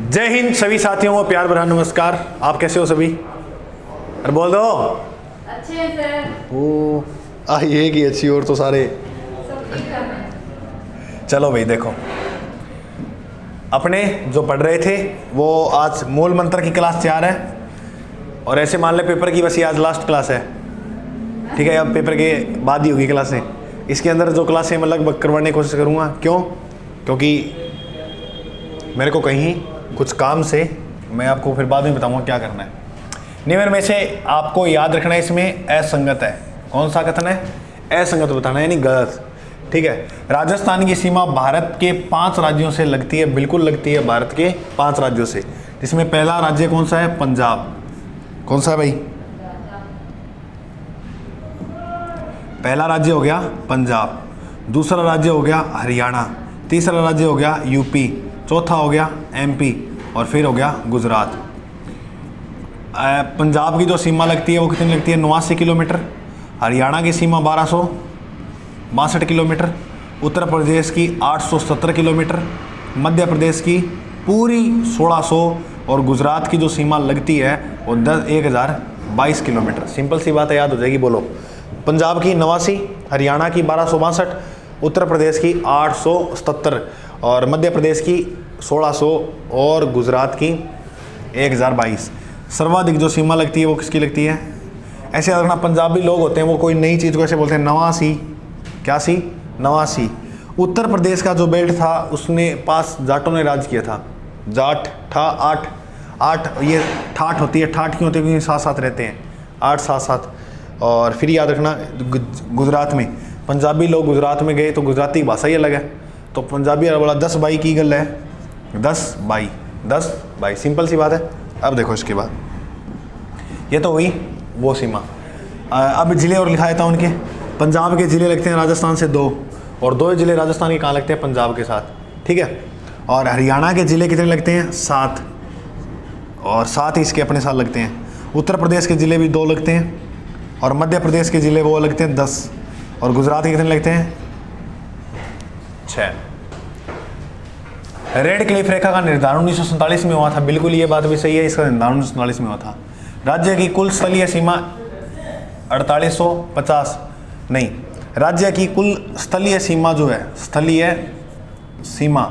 जय हिंद सभी साथियों को प्यार भरा नमस्कार। आप कैसे हो सभी? अरे बोल दो। अच्छे हैं सर। ओ ये की अच्छी और तो सारे सब ठीक है। चलो भाई देखो, अपने जो पढ़ रहे थे वो आज मूल मंत्र की क्लास 4 है और ऐसे मान ले पेपर की बस ये आज लास्ट क्लास है, ठीक है। अब पेपर के बाद ही होगी क्लासें। इसके अंदर जो क्लासें मैं लगभग करवाने की कोशिश करूँगा। क्यों? क्योंकि मेरे को कहीं कुछ काम से, मैं आपको फिर बाद में बताऊंगा क्या करना है। निम्न में से आपको याद रखना है, इसमें असंगत है। कौन सा कथन है? असंगत बताना है, यानी गलत, ठीक है। राजस्थान की सीमा भारत के 5 राज्यों से लगती है, बिल्कुल लगती है भारत के 5 राज्यों से, जिसमें पहला राज्य कौन सा है? पंजाब। कौन सा है भाई? पहला राज्य हो गया पंजाब, दूसरा राज्य हो गया हरियाणा, तीसरा राज्य हो गया यूपी, चौथा हो गया एमपी और फिर हो गया गुजरात। पंजाब की जो सीमा लगती है वो कितनी लगती है? 89 किलोमीटर। हरियाणा की सीमा 1262 किलोमीटर। उत्तर प्रदेश की 870 किलोमीटर। मध्य प्रदेश की पूरी 1600 और गुजरात की जो सीमा लगती है वो 1022 किलोमीटर। सिंपल सी बात है, याद हो जाएगी। बोलो। पंजाब की 89, हरियाणा की 1262, उत्तर प्रदेश की 877 और मध्य प्रदेश की 1600 और गुजरात की 1022। सर्वाधिक जो सीमा लगती है वो किसकी लगती है? ऐसे याद रखना, पंजाबी लोग होते हैं वो कोई नई चीज़ को ऐसे बोलते हैं नवासी। क्या सी? नवासी। उत्तर प्रदेश का जो बेल्ट था उसने पास जाटों ने राज किया था। जाट था 8 ये ठाठ होती है। ठाठ क्यों होती है? क्योंकि साथ साथ रहते हैं, 8 7 और फिर याद रखना गुजरात में पंजाबी लोग गुजरात में गए तो गुजराती भाषा ही अलग है, तो पंजाबी बोला 10 बाई की गल है, 10 बाई। सिंपल सी बात है। अब देखो इसके बाद ये तो हुई वो सीमा। अब जिले और लिखा था उनके। पंजाब के ज़िले लगते हैं राजस्थान से 2 और 2 ज़िले राजस्थान के कहाँ लगते हैं? पंजाब के साथ, ठीक है। और हरियाणा के ज़िले कितने लगते हैं? 7 और 7 ही इसके अपने साथ लगते हैं। उत्तर प्रदेश के ज़िले भी 2 लगते हैं और मध्य प्रदेश के ज़िले वो लगते हैं 10 और गुजरात के कितने लगते हैं? 6। रेड क्लिफ रेखा का निर्धारण 1947 में हुआ था। बिल्कुल ये बात भी सही है, इसका निर्धारण 1947 में हुआ था। राज्य की कुल स्थलीय सीमा 4850 नहीं, राज्य की कुल स्थलीय सीमा जो है, स्थलीय सीमा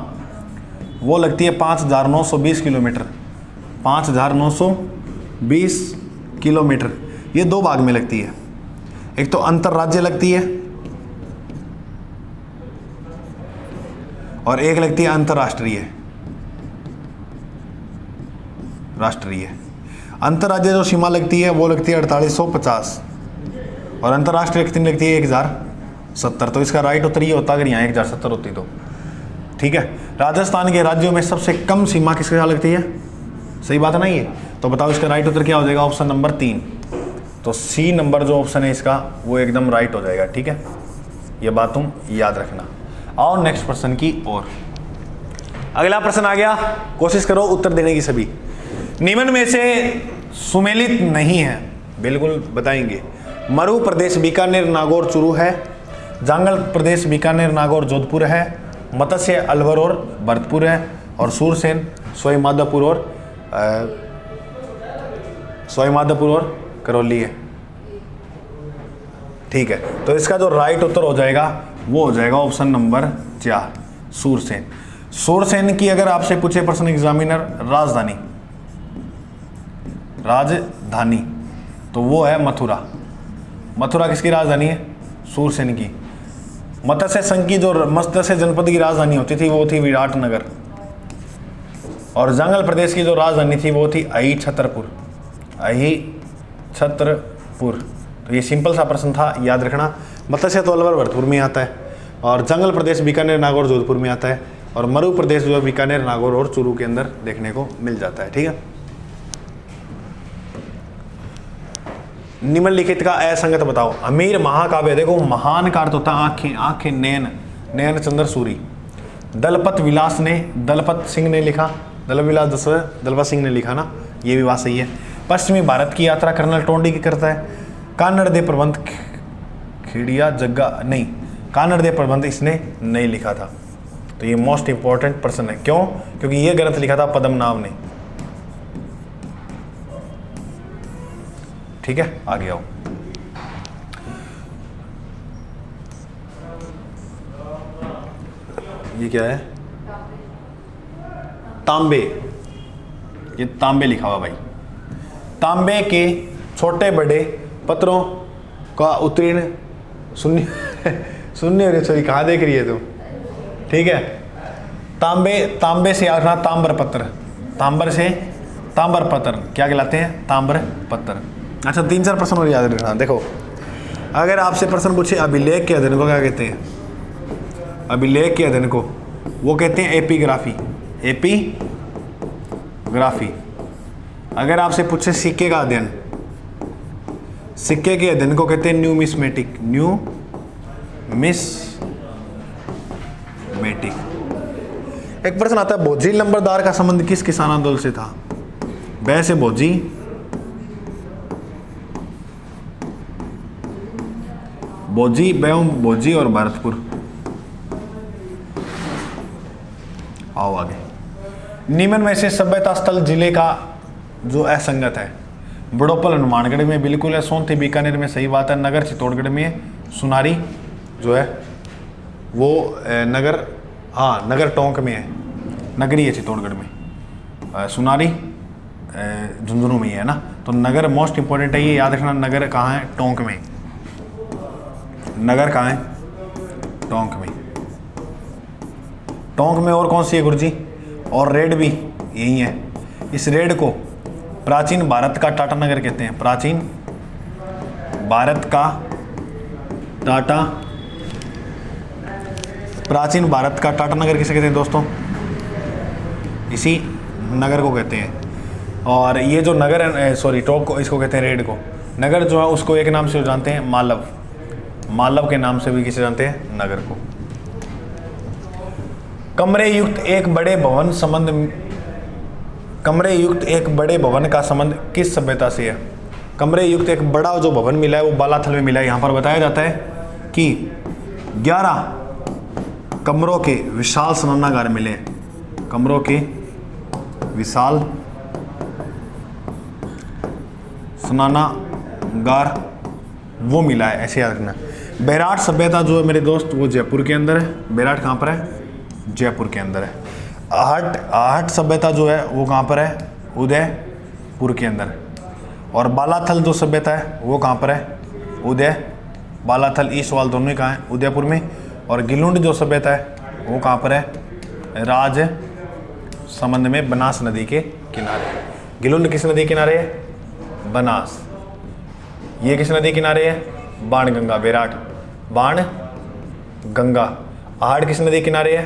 वो लगती है 5920 किलोमीटर। 5920 किलोमीटर। ये 2 भाग में लगती है। एक तो अंतर्राज्य लगती है और एक लगती है अंतर्राष्ट्रीय। राष्ट्रीय। अंतर्राज्य जो सीमा लगती है वो लगती है 4850 और अंतर्राष्ट्रीय कितनी लगती है? 1070। तो इसका राइट उत्तर ये होता अगर यहाँ 1070 होती तो, ठीक है। राजस्थान के राज्यों में सबसे कम सीमा किसके साथ लगती है? सही बात है ना ये? तो बताओ इसका राइट उत्तर क्या हो जाएगा? Option number 3। तो सी नंबर जो ऑप्शन है इसका वो एकदम राइट हो जाएगा, ठीक है। ये बात तुम याद रखना। आओ नेक्स्ट प्रश्न की ओर। अगला प्रश्न आ गया, कोशिश करो उत्तर देने की सभी। निम्न में से सुमेलित नहीं है, बिल्कुल बताएंगे। मरु प्रदेश बीकानेर नागौर चूरू है, जांगल प्रदेश बीकानेर नागौर जोधपुर है, मत्स्य अलवर और भरतपुर है और सूरसेन सवाईमाधोपुर और करौली है, ठीक है। तो इसका जो राइट उत्तर हो जाएगा वो हो जाएगा ऑप्शन नंबर 4, सूरसेन। सूरसेन की अगर आपसे पूछे प्रश्न एग्जामिनर राजधानी तो वो है मथुरा। मथुरा किसकी राजधानी है? सूरसेन की। मत्स्य संघ की जो मत्स्य जनपद की राजधानी होती थी वो थी विराटनगर और जंगल प्रदेश की जो राजधानी थी वो थी अहिछत्रपुर। तो ये सिंपल सा प्रश्न था, याद रखना। मत्स्य तो अलवर भरतपुर में आता है और जंगल प्रदेश बीकानेर नागौर जोधपुर में आता है और मरु प्रदेश जो बीकानेर नागौर और चूरू के अंदर देखने को मिल जाता है, ठीक है। निम्नलिखित का असंगत बताओ। अमीर महाकाव्य, देखो महान का अर्थ होता है आंखें, आंखें नैन चंद्र सूरी। दलपत विलास ने, दलपत सिंह ने लिखा, दलपत सिंह ने लिखा ना, ये भी बात सही है। पश्चिमी भारत की यात्रा कर्नल टोंडी की करता है। कानड़ दे प्रबंध खेड़िया जग्गा नहीं, कानड़ दे प्रबंध इसने नहीं लिखा था। तो ये मोस्ट इंपॉर्टेंट पर्सन है। क्यों? क्योंकि ये ग्रंथ लिखा था पद्मनाभ ने। ठीक है, आगे आओ। ये क्या है? तांबे। ये तांबे लिखा हुआ भाई। तांबे के छोटे बड़े पत्रों का उत्तीर्ण शून्य शून्य, सॉरी कहाँ देख रही है तुम? ठीक है, तांबे से याद रखना ताम्र पत्र। तांबर से ताम्र पत्र क्या कहलाते हैं? ताम्र पत्र। अच्छा, 3-4 प्रश्न और याद रखना। देखो, अगर आपसे प्रश्न पूछे अभिलेख के अध्ययन को क्या कहते हैं? अभिलेख के अध्ययन को वो कहते हैं एपिग्राफी। एपिग्राफी। अगर आपसे पूछे सिक्के का अध्ययन, सिक्के के अध्ययन को कहते हैं न्यूमिस्मेटिक। न्यूमिस्मेटिक। एक प्रश्न आता है, भोजी लंबरदार का संबंध किस किसान आंदोलन से था? बै से भोजी, भोजी, बैम, भोजी और भरतपुर। आओ आगे। निम्न में से सभ्यता स्थल जिले का जो असंगत है, बड़ोपल हनुमानगढ़ में बिल्कुल है, सोनती बीकानेर में सही बात है, नगर चित्तौड़गढ़ में, सुनारी जो है वो नगर, हाँ नगर टोंक में है, नगरी है चित्तौड़गढ़ में, सुनारी झुंझुनू में ही है ना। तो नगर मोस्ट इंपॉर्टेंट है, ये याद रखना। नगर कहाँ है? टोंक में। नगर कहाँ है? टोंक में। टोंक में और कौन सी है गुरुजी? और रेड भी यही है। इस रेड को प्राचीन भारत का टाटा नगर कहते हैं। प्राचीन भारत का टाटा, प्राचीन भारत का टाटा नगर किसे कहते हैं दोस्तों? इसी नगर को कहते हैं। और ये जो नगर है, सॉरी टोंक को, इसको कहते हैं रेड को। नगर जो है उसको एक नाम से जानते हैं, मालव। मालव के नाम से भी किसे जानते हैं? नगर को। कमरे युक्त एक बड़े भवन संबंध, कमरे युक्त एक बड़े भवन का संबंध किस सभ्यता से है? कमरे युक्त एक बड़ा जो भवन मिला है वो बालाथल में मिला है। यहाँ पर बताया जाता है कि 11 कमरों के विशाल स्नानागार मिले। कमरों के विशाल स्नानागार वो मिला है, ऐसे याद रखना। बैराट सभ्यता जो है मेरे दोस्त वो जयपुर के अंदर है। बैराट कहाँ पर है? जयपुर के अंदर है। आहट सभ्यता जो है वो कहाँ पर है? उदयपुर के अंदर। और बालाथल जो सभ्यता है वो कहाँ पर है? बालाथल ईस्ट वाल दोनों ही कहाँ है? उदयपुर में। और गिलुंड जो सभ्यता है वो कहाँ पर है? राजसमंद में, बनास नदी के किनारे। गिलुंड किस नदी के किनारे है? बनास। ये किस नदी किनारे है? बाणगंगा। बैराट बाण गंगा। आहट किस नदी किनारे है?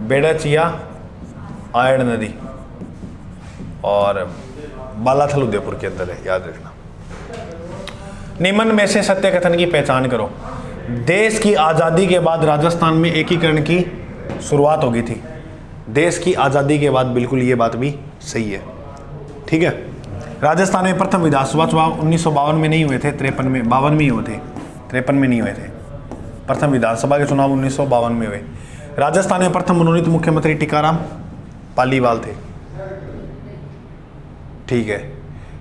बेड़च या आयड़ नदी। और बालाथल उदयपुर के अंदर है, याद रखना। निम्न में से सत्य कथन की पहचान करो। देश की आज़ादी के बाद राजस्थान में एकीकरण की शुरुआत हो गई थी। देश की आज़ादी के बाद, बिल्कुल ये बात भी सही है। ठीक है, राजस्थान में प्रथम विधानसभा चुनाव 1952 में नहीं हुए थे, 53 में, 52 में ही हुए थे, 53 में नहीं हुए थे। प्रथम विधानसभा के चुनाव 1952 में हुए। राजस्थान में प्रथम मनोनीत मुख्यमंत्री टीकाराम पालीवाल थे। ठीक है,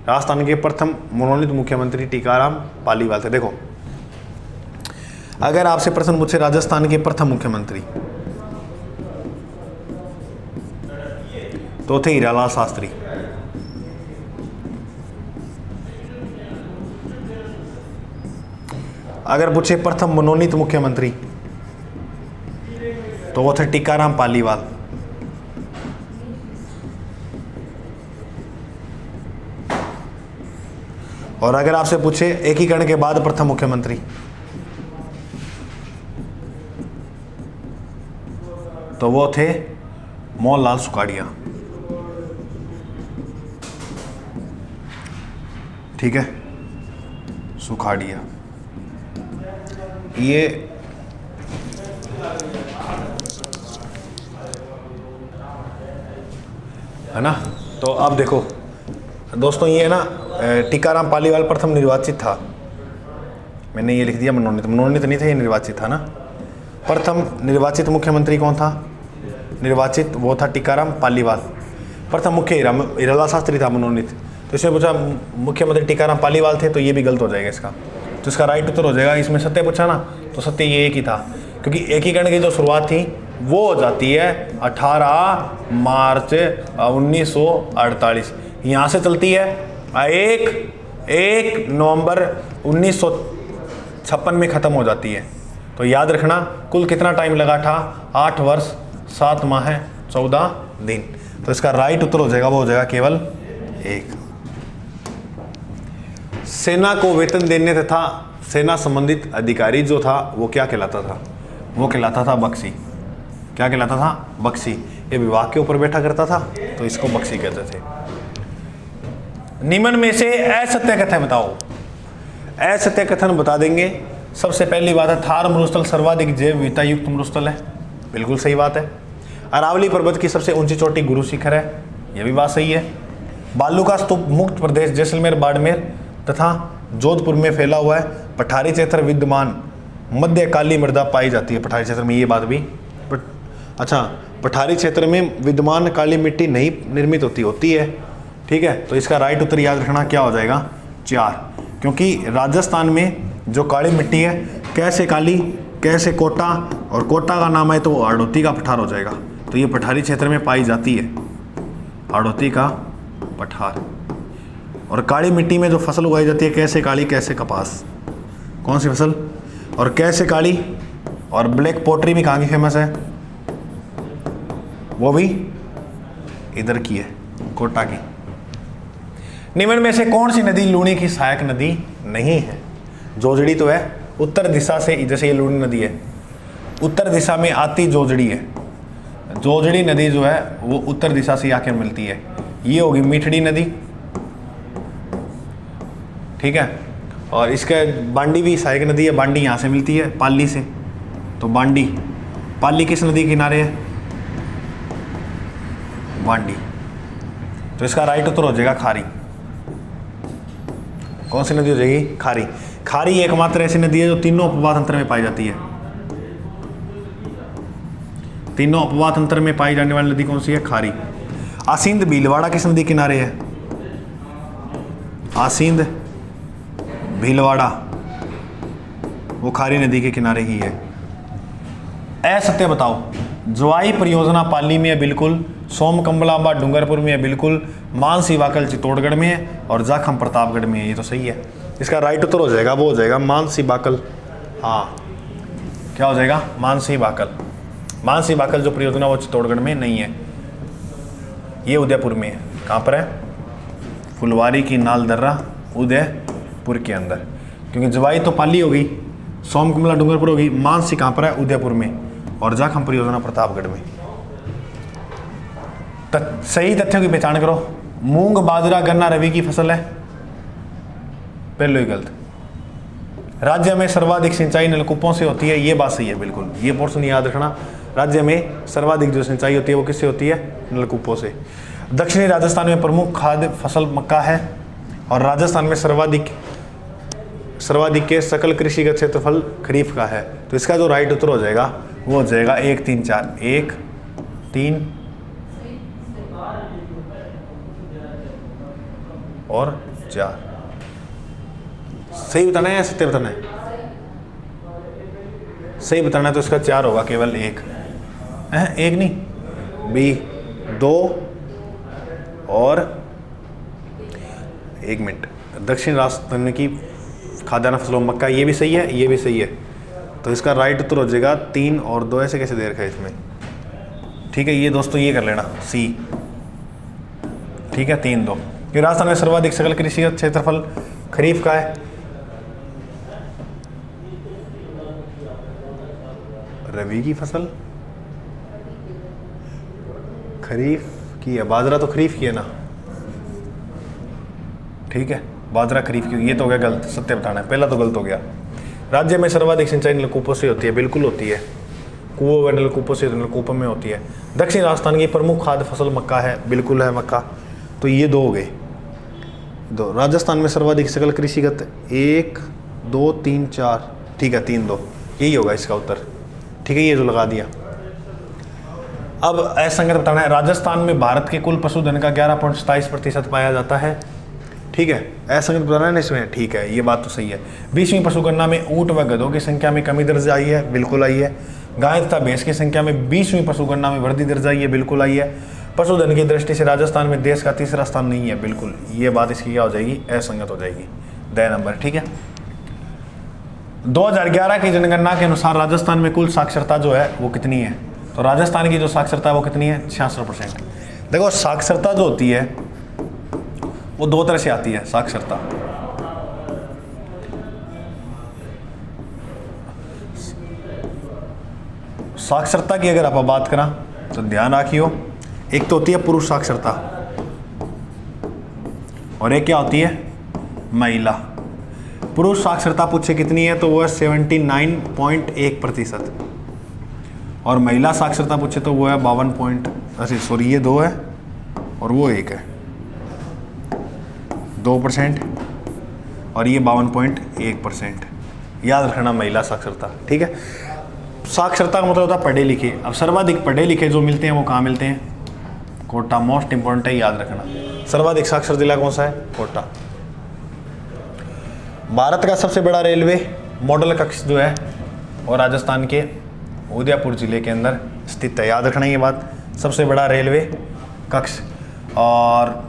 राजस्थान के प्रथम मनोनीत मुख्यमंत्री टीकाराम पालीवाल थे। देखो, अगर आपसे प्रश्न पूछे राजस्थान के प्रथम मुख्यमंत्री, तो थे हीरालाल शास्त्री। अगर पूछे प्रथम मनोनीत मुख्यमंत्री, तो वो थे टीकाराम पालीवाल। और अगर आपसे पूछे एकीकरण के बाद प्रथम मुख्यमंत्री, तो वो थे मोहनलाल सुखाड़िया। ठीक है, सुखाड़िया। ये है ना। तो अब देखो दोस्तों, ये है ना, टीकाराम पालीवाल प्रथम निर्वाचित था। मैंने ये लिख दिया मनोनीत, मनोनीत नहीं था, ये निर्वाचित था ना। प्रथम निर्वाचित मुख्यमंत्री कौन था? निर्वाचित वो था टीकाराम पालीवाल। प्रथम मुख्य हिरालाल शास्त्री था मनोनीत, तो इसमें पूछा मुख्यमंत्री टीकाराम पालीवाल थे, तो ये भी गलत हो जाएगा इसका। तो इसका राइट उत्तर हो जाएगा, इसमें सत्य पूछा ना तो सत्य ये एक ही था, क्योंकि एकीकरण की जो शुरुआत थी वो हो जाती है 18 मार्च 1948, यहाँ से चलती है 1 नवंबर 1956 में ख़त्म हो जाती है। तो याद रखना कुल कितना टाइम लगा था, 8 वर्ष 7 माह 14 दिन। तो इसका राइट उत्तर हो जाएगा, वो हो जाएगा केवल 1। सेना को वेतन देने तथा सेना संबंधित अधिकारी जो था वो क्या कहलाता था, वो कहलाता था बख्शी। क्या कहलाता था, बख्शी। ये विभाग के ऊपर बैठा करता था, तो इसको बख्शी कहते थे। निम्न में से असत्य कथन बताओ। असत्य कथन बता देंगे। सबसे पहली बात है थार मरुस्थल सर्वाधिक जैव विविधता युक्त मरुस्थल है, बिल्कुल सही बात है। अरावली पर्वत की सबसे ऊंची चोटी गुरु शिखर है, यह भी बात सही है। बालू का स्तूप मुक्त प्रदेश जैसलमेर बाड़मेर तथा जोधपुर में फैला हुआ है। पठारी क्षेत्र विद्यमान मध्यकाली मृदा पाई जाती है, पठारी क्षेत्र में, ये बात भी अच्छा, पठारी क्षेत्र में विद्यमान काली मिट्टी नहीं निर्मित होती है, ठीक है। तो इसका राइट उत्तर याद रखना क्या हो जाएगा, 4, क्योंकि राजस्थान में जो काली मिट्टी है कैसे काली कैसे कोटा, और कोटा का नाम है तो हाड़ौती का पठार हो जाएगा। तो ये पठारी क्षेत्र में पाई जाती है, हाड़ौती का पठार। और काली मिट्टी में जो फसल उगाई जाती है कैसे काली कैसे कपास, कौन सी फसल, और कैसे काली और ब्लैक पोट्री भी कहाँ की फेमस है, वो भी इधर की है, कोटा की। निम्न में से कौन सी नदी लूणी की सहायक नदी नहीं है। जोजड़ी तो है उत्तर दिशा से, जैसे ये लूणी नदी है उत्तर दिशा में आती जोजड़ी है, जोजड़ी नदी जो है वो उत्तर दिशा से आकर मिलती है। ये होगी मीठड़ी नदी, ठीक है। और इसका बांडी भी सहायक नदी है, बांडी यहाँ से मिलती है पाली से, तो बांडी, पाली किस नदी के किनारे है, बांडी। तो इसका राइट उत्तर हो जाएगा खारी। कौन सी नदी हो जाएगी, खारी। खारी एकमात्र ऐसी नदी है जो तीनों उपवाद तंत्र में पाई जाती है। तीनों उपवाद तंत्र में पाई जाने वाली नदी कौन सी है, खारी। आसिंद भीलवाड़ा किस नदी किनारे है, आसिंद भीलवाड़ा वो खारी नदी के किनारे ही है। असत्य बताओ। जवाई परियोजना पाली में है बिल्कुल, सोमकंबलांबा डूंगरपुर में है बिल्कुल, मानसी वाकल चित्तौड़गढ़ में है, और जाखम प्रतापगढ़ में है, ये तो सही है। इसका राइट उत्तर हो जाएगा, वो हो जाएगा मानसी बाकल। हाँ, क्या हो जाएगा, मानसी बाकल। मानसी बाकल जो परियोजना वो चित्तौड़गढ़ में नहीं है, ये उदयपुर में है। कहाँ पर है, फुलवारी की नाल दर्रा उदयपुर के अंदर, क्योंकि जवाई तो पाली होगी, सोमकमला डूंगरपुर होगी, मानसी कहाँ पर है, उदयपुर में, और जाखम परियोजना प्रतापगढ़ में। सही तथ्यों की पहचान करो। मूंग बाजरा गन्ना रबी की फसल है, पहले ही गलत। राज्य में सर्वाधिक सिंचाई नलकूपों से होती है, ये बात सही है बिल्कुल, ये पोर्शन याद रखना। राज्य में सर्वाधिक जो सिंचाई होती है वो किससे होती है, नलकूपों से। दक्षिणी राजस्थान में प्रमुख खाद्य फसल मक्का है, और राजस्थान में सर्वाधिक के सकल कृषिगत क्षेत्रफल खरीफ का है। तो इसका जो राइट उत्तर हो जाएगा वो हो जाएगा 1, 3, 4, 1, 3 और 4। सही बताना है या सत्य बताना है, सही बताना है तो इसका 4 होगा, केवल 1 है, 1 नहीं, बी 2 और 1 मिनट। दक्षिण राजस्थान की खाद्यान्न फसलों मक्का, ये भी सही है, ये भी सही है। तो इसका राइट उत्तर हो जाएगा 3 और 2, ऐसे कैसे दे रखा है इसमें, ठीक है। ये दोस्तों ये कर लेना सी, ठीक है, 3, 2। कि राजस्थान में सर्वाधिक सकल कृषिगत क्षेत्रफल खरीफ का है। रबी की फसल खरीफ की है, बाजरा तो खरीफ की है ना, ठीक है, बाजरा खरीफ की, ये तो हो गया गलत, सत्य बताना है, पहला तो गलत हो गया। राज्य में सर्वाधिक सिंचाई नलकूपों से होती है, बिल्कुल होती है, कुओं व नलकूपों से, नलकूपों में होती है। दक्षिण राजस्थान की प्रमुख खाद्य फसल मक्का है, बिल्कुल है मक्का। तो ये 2 हो गए, 2। राजस्थान में सर्वाधिक सकल कृषिगत 1, 2, 3, 4, ठीक है, 3, 2 यही होगा इसका उत्तर, ठीक है, ये जो लगा दिया। अब असंगत बताना है। राजस्थान में भारत के कुल पशुधन का 11.27% पाया जाता है। ठीक है, असंगत बताना है ना इसमें, ठीक है, ये बात तो सही है। 20वीं पशुगणना में ऊंट व गधों की संख्या में कमी दर्ज आई है, बिल्कुल आई है। गाय तथा भैंस की संख्या में 20वीं पशुगणना में वृद्धि दर्ज आई है, बिल्कुल आई है। पशुधन की दृष्टि से राजस्थान में देश का तीसरा स्थान नहीं है, बिल्कुल, ये बात इसकी क्या हो जाएगी, असंगत हो जाएगी, द नंबर। ठीक है, 2011 की जनगणना के अनुसार राजस्थान में कुल साक्षरता जो है वो कितनी है? तो राजस्थान की जो साक्षरता है वो कितनी है? 66%। देखो साक्षरता जो होती है वो दो तरह से आती है। साक्षरता साक्षरता की अगर आप बात करें तो ध्यान रखियो, एक तो होती है पुरुष साक्षरता और एक क्या होती है, महिला। पुरुष साक्षरता पूछे कितनी है तो वो है 79.1%, और महिला साक्षरता पूछे तो वो है 52 ये 2 है और वो 1 है, 2% और ये 52.1%। याद रखना महिला साक्षरता। ठीक है, साक्षरता का मतलब होता है पढ़े लिखे। अब सर्वाधिक पढ़े लिखे जो मिलते हैं वो कहाँ मिलते हैं? कोटा, मोस्ट इंपॉर्टेंट है, याद रखना। सर्वाधिक साक्षर जिला कौन सा है? कोटा। भारत का सबसे बड़ा रेलवे मॉडल कक्ष जो है वो राजस्थान के उदयपुर जिले के अंदर स्थित है, याद रखना ये बात, सबसे बड़ा रेलवे कक्ष। और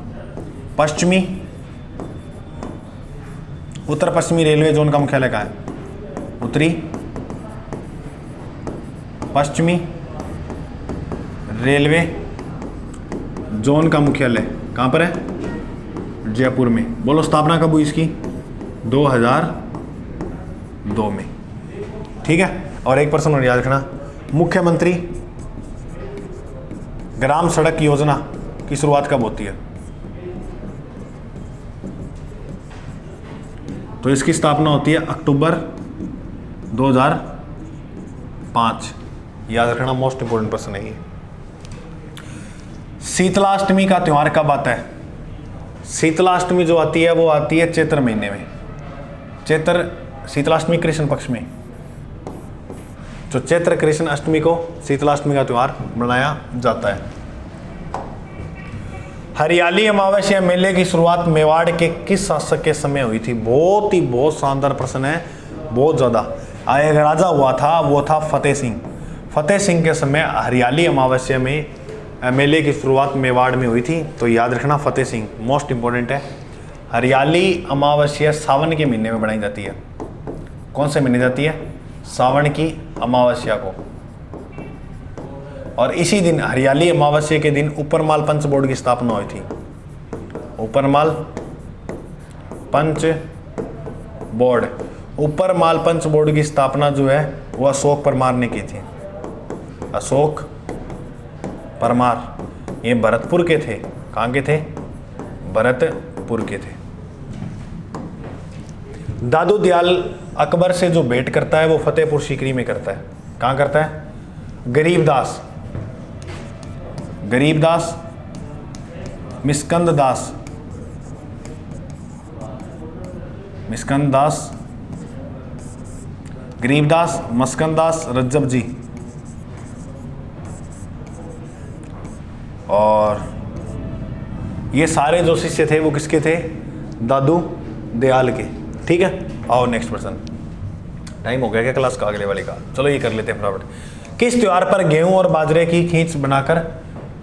उत्तर पश्चिमी रेलवे जोन का मुख्यालय कहाँ है? उत्तरी पश्चिमी रेलवे जोन का मुख्यालय कहाँ पर है? जयपुर में। बोलो स्थापना कब हुई इसकी? 2002 में। ठीक है, और एक पर्सन और याद रखना, मुख्यमंत्री ग्राम सड़क योजना की शुरुआत कब होती है? तो इसकी स्थापना होती है अक्टूबर 2005, याद रखना, मोस्ट इंपोर्टेंट पर्सन है ये। शीतलाष्टमी का त्यौहार कब आता है? शीतलाष्टमी जो आती है वो आती है चैत्र महीने में। शीतलाष्टमी कृष्ण पक्ष में, जो चैत्र कृष्ण अष्टमी को शीतलाष्टमी का त्यौहार मनाया जाता है। हरियाली अमावस्या मेले की शुरुआत मेवाड़ के किस शासक के समय हुई थी? बहुत शानदार प्रश्न है, बहुत ज़्यादा। एक राजा हुआ था, वो था फतेह सिंह। फतेह सिंह के समय हरियाली अमावस्या में मेले की शुरुआत मेवाड़ में हुई थी, तो याद रखना फतेह सिंह, मोस्ट इंपॉर्टेंट है। हरियाली अमावस्या सावन के महीने में बनाई जाती है। कौन से महीने जाती है? सावन की अमावस्या को। और इसी दिन हरियाली अमावस्या के दिन ऊपरमाल पंच बोर्ड की स्थापना हुई थी। ऊपरमाल पंच बोर्ड की स्थापना जो है वो अशोक परमार ने की थी। अशोक परमार, ये भरतपुर के थे। कहाँ के थे? भरतपुर के थे। दादू दयाल अकबर से जो भेंट करता है वो फतेहपुर सीकरी में करता है। कहाँ करता है? गरीबदास, मिस्कंद दास, गरीबदास, मस्कंद दास, रज्जब जी। और ये सारे जो शिष्य थे वो किसके थे? दादू दयाल के। ठीक है, आओ नेक्स्ट पर्सन। टाइम हो गया क्या क्लास का अगले वाले का? चलो ये कर लेते हैं फटाफट। किस त्योहार पर गेहूं और बाजरे की खींच बनाकर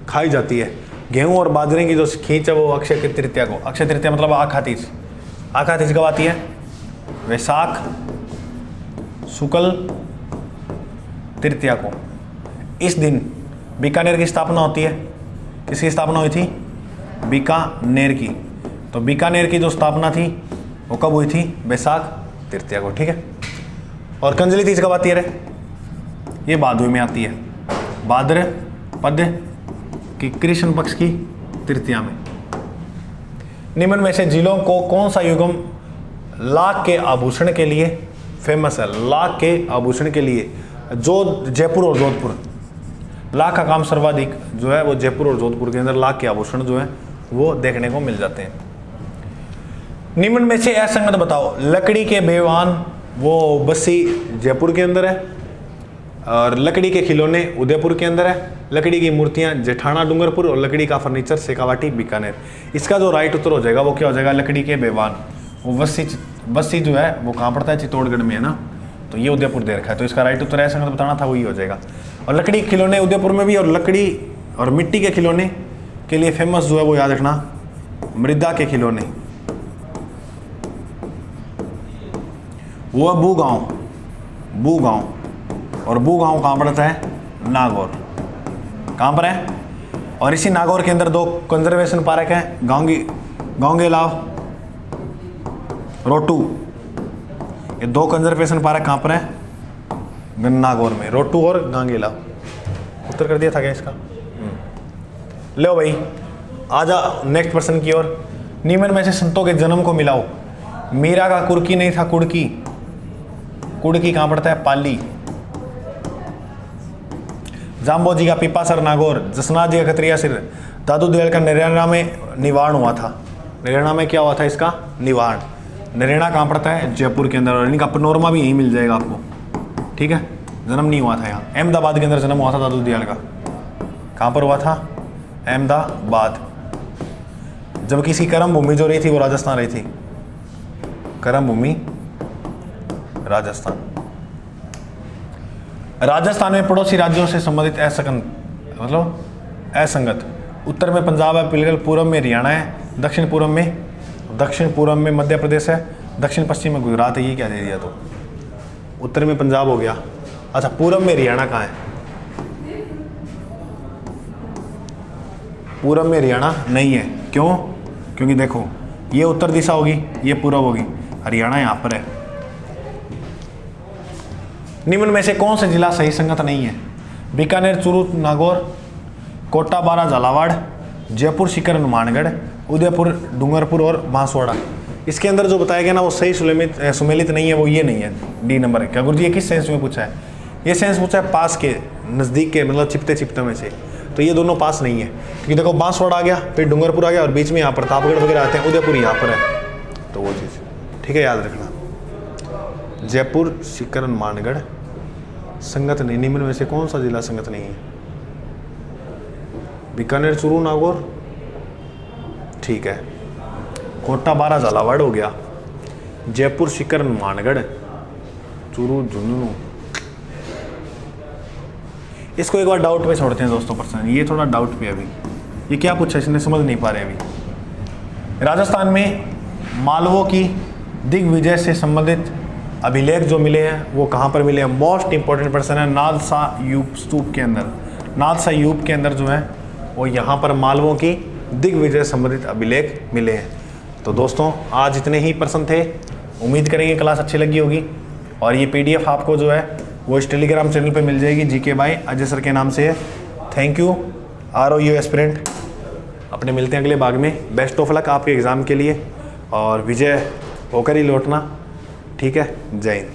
खाई जाती है? गेहूं और बाजरे की जो खींच है वो अक्षय तृतीया को। अक्षय तृतीया मतलब आखा तीज। आखा तीज कब आती है? वैशाख शुक्ल तृतीया को। इस दिन बीकानेर की स्थापना होती है। किसकी स्थापना हुई थी? बीकानेर की। तो बीकानेर की जो स्थापना थी वो कब हुई थी? वैशाख तृतीया को। ठीक है, और कंजली तीज कब आती है रे? ये भादवे में आती है, भाद्रपद की कृष्ण पक्ष की तृतीया में। निम्न में से जिलों को कौन सा युगम लाख के आभूषण के लिए फेमस है? लाख के आभूषण के लिए जो जयपुर और जोधपुर, लाख का काम सर्वाधिक जो है वो जयपुर और जोधपुर के अंदर लाख के आभूषण जो है वो देखने को मिल जाते हैं। निम्न में से असंगत बताओ। लकड़ी के बेवान वो बस्सी जयपुर के अंदर है और लकड़ी के खिलौने उदयपुर के अंदर है। लकड़ी की मूर्तियाँ जेठाना डूंगरपुर और लकड़ी का फर्नीचर शेखावाटी बीकानेर। इसका जो राइट उत्तर हो जाएगा वो क्या हो जाएगा, लकड़ी के बेवान। वो बस्सी जो है वो कहाँ पड़ता है, चित्तौड़गढ़ में है ना, तो ये उदयपुर दे रखा है, तो इसका राइट उत्तर ऐसा बताना था, वही हो जाएगा। और लकड़ी के खिलौने उदयपुर में भी, और लकड़ी और मिट्टी के खिलौने के लिए फेमस जो है वो याद रखना, मृदा के खिलौने, वो है बूगांव। और बूगांव कहाँ पड़ता है, नागौर। कहाँ पर है, और इसी नागौर के अंदर 2 कंजर्वेशन पार्क हैं, गांगेलाव, रोटू। ये 2 कंजर्वेशन पार्क कहाँ पर है, नागौर में, रोटू और गांगेलाव। उत्तर कर दिया था क्या इसका? लो भाई, आजा नेक्स्ट प्रश्न की ओर। निम्न में से संतों के जन्म को मिलाओ। मीरा का कुर्की नहीं था कुड़की। कुड़की कहाँ पड़ता है, पाली। जाम्बो जी का पीपासर नागौर। जसनाथ जी का खतरिया सिर। दादू दयाल का नरेना में निवारण हुआ था। नरेना में क्या हुआ था इसका, निवारण। नरेना कहाँ पड़ता है, जयपुर के अंदर, और इनका पनोरमा भी यहीं मिल जाएगा आपको, ठीक है। जन्म नहीं हुआ था यहाँ, अहमदाबाद के अंदर जन्म हुआ था दादू दयाल का। कहाँ पर हुआ था, अहमदाबाद। जबकि इसकी कर्म भूमि जो रही थी वो राजस्थान रही थी, कर्म भूमि राजस्थान। राजस्थान में पड़ोसी राज्यों से संबंधित असंगत। उत्तर में पंजाब है, बिल्कुल पूर्व में हरियाणा है, दक्षिण पूर्व में मध्य प्रदेश है, दक्षिण पश्चिम में गुजरात है। ये क्या दे दिया, तो उत्तर में पंजाब हो गया। अच्छा, पूर्व में हरियाणा कहाँ है, पूर्व में हरियाणा नहीं है। क्यों, क्योंकि देखो ये उत्तर दिशा होगी, ये पूर्व होगी, हरियाणा यहाँ पर है। निम्न में से कौन सा जिला सही संगत नहीं है, बीकानेर, चूरू, नागौर, कोटा, बारा, झालावाड़, जयपुर, सीकर, हनुमानगढ़, उदयपुर, डूंगरपुर और बांसवाड़ा। इसके अंदर जो बताया गया ना वो सही सुमेलित नहीं है, वो ये नहीं है, डी नंबर। क्या गुरु जी, ये किस सेंस में पूछा है, ये सेंस पूछा है पास के, नज़दीक के, मतलब चिपते में से, तो ये दोनों पास नहीं है। क्योंकि देखो बांसवाड़ा आ गया, फिर डूंगरपुर आ गया, और बीच में यहाँ प्रतापगढ़ वगैरह आते हैं, उदयपुर यहाँ पर है, तो वो चीज़ ठीक है, याद रखना। जयपुर, सीकर, हनुमानगढ़ संगत नहीं। निम्न में से कौन सा जिला संगत नहीं है, बीकानेर, चूरू, नागौर, ठीक है। कोटा, बारा, झालावाड़ हो गया, जयपुर, सीकर, हनुमानगढ़, चूरू, झुंझुनू। इसको एक बार डाउट पे छोड़ते हैं दोस्तों प्रश्न, ये थोड़ा डाउट पे अभी, ये क्या पूछा इसने समझ नहीं पा रहे अभी। राजस्थान में मालवों की दिग्विजय से संबंधित अभिलेख जो मिले हैं वो कहाँ पर मिले हैं, मोस्ट इंपॉर्टेंट प्रश्न है। नालसा यूप स्तूप के अंदर, नालसा यूप के अंदर जो है वो यहाँ पर मालवों की दिग्विजय संबंधित अभिलेख मिले हैं। तो दोस्तों आज इतने ही प्रश्न थे, उम्मीद करेंगे क्लास अच्छी लगी होगी। और ये PDF आपको जो है वो इस टेलीग्राम चैनल पे मिल जाएगी, GK बाय अजय सर के नाम से है। Thank you ROU aspirant. अपने मिलते हैं अगले भाग में। बेस्ट ऑफ लक आपके एग्ज़ाम के लिए, और विजय होकर ही लौटना, ठीक है। जय हिंद।